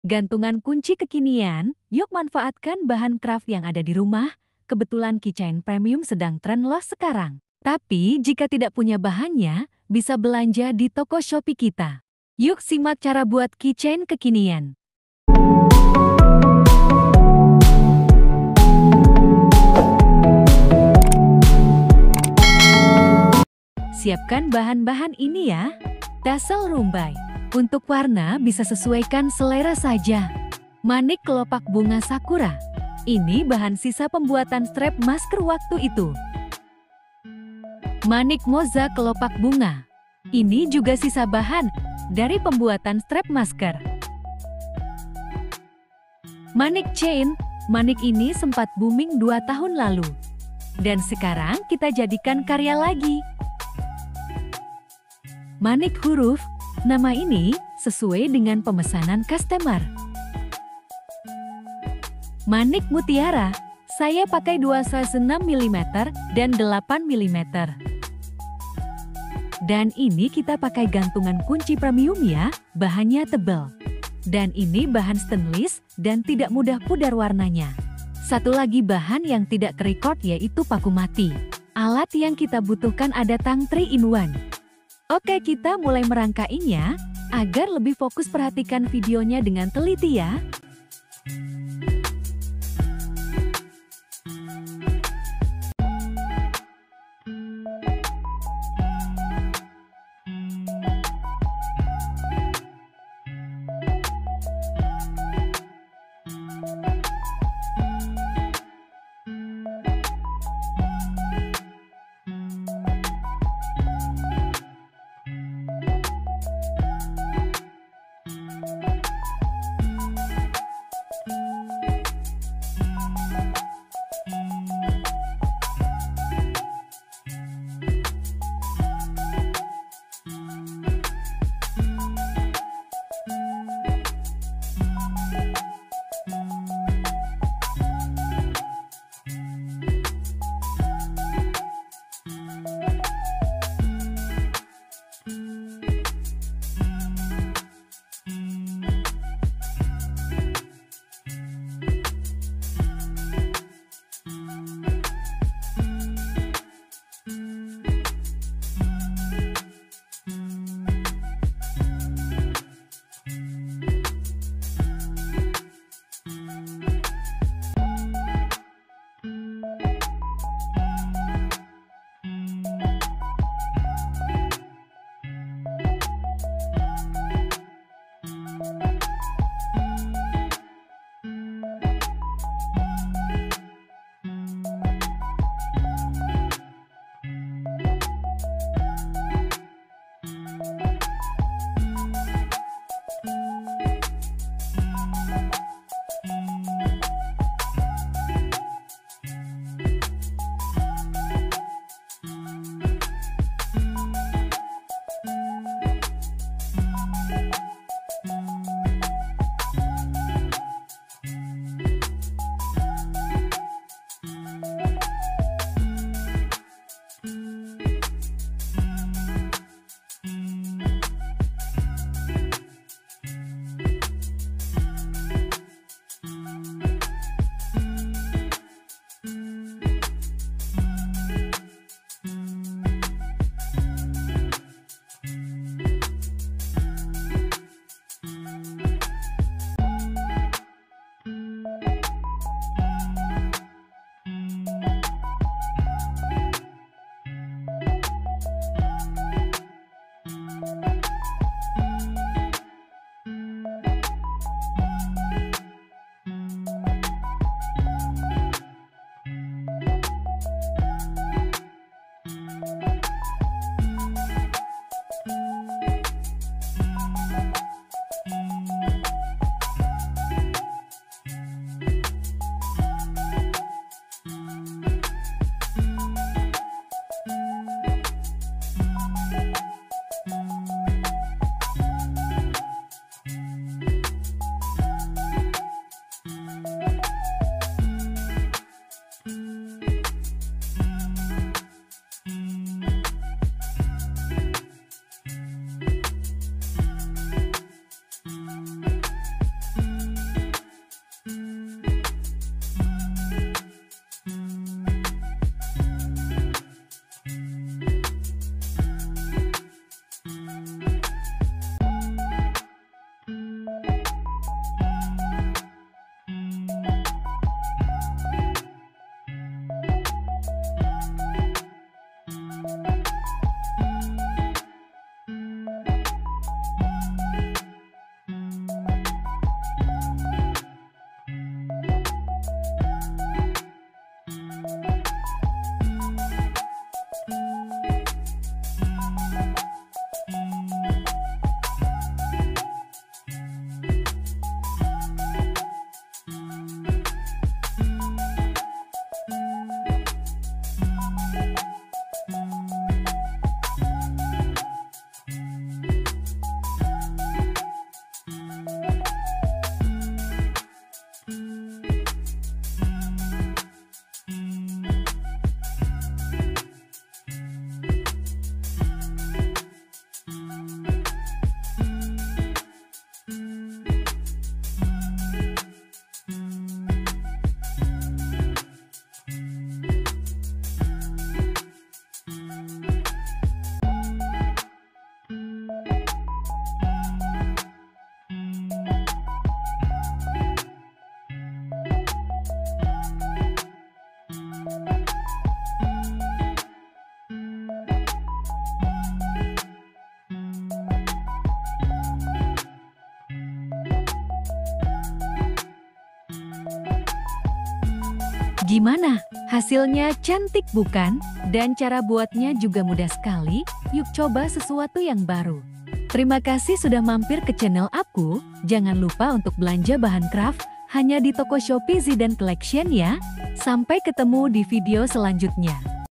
Gantungan kunci kekinian, yuk manfaatkan bahan craft yang ada di rumah. Kebetulan keychain premium sedang tren loh sekarang. Tapi jika tidak punya bahannya, bisa belanja di toko Shopee kita. Yuk simak cara buat keychain kekinian. Siapkan bahan-bahan ini ya. Tassel rumbai. Untuk warna bisa sesuaikan selera saja. Manik kelopak bunga sakura. Ini bahan sisa pembuatan strap masker waktu itu. Manik moza kelopak bunga. Ini juga sisa bahan dari pembuatan strap masker. Manik chain. Manik ini sempat booming 2 tahun lalu. Dan sekarang kita jadikan karya lagi. Manik huruf. Nama ini sesuai dengan pemesanan customer. Manik mutiara, saya pakai 2 size 6 mm dan 8 mm. Dan ini kita pakai gantungan kunci premium ya, bahannya tebal. Dan ini bahan stainless dan tidak mudah pudar warnanya. Satu lagi bahan yang tidak kerekord yaitu paku mati. Alat yang kita butuhkan ada tang 3-in-1. Oke, kita mulai merangkainya. Agar lebih fokus perhatikan videonya dengan teliti ya. Gimana? Hasilnya cantik bukan? Dan cara buatnya juga mudah sekali, yuk coba sesuatu yang baru. Terima kasih sudah mampir ke channel aku, jangan lupa untuk belanja bahan craft hanya di toko Shopee Zidan Collection ya. Sampai ketemu di video selanjutnya.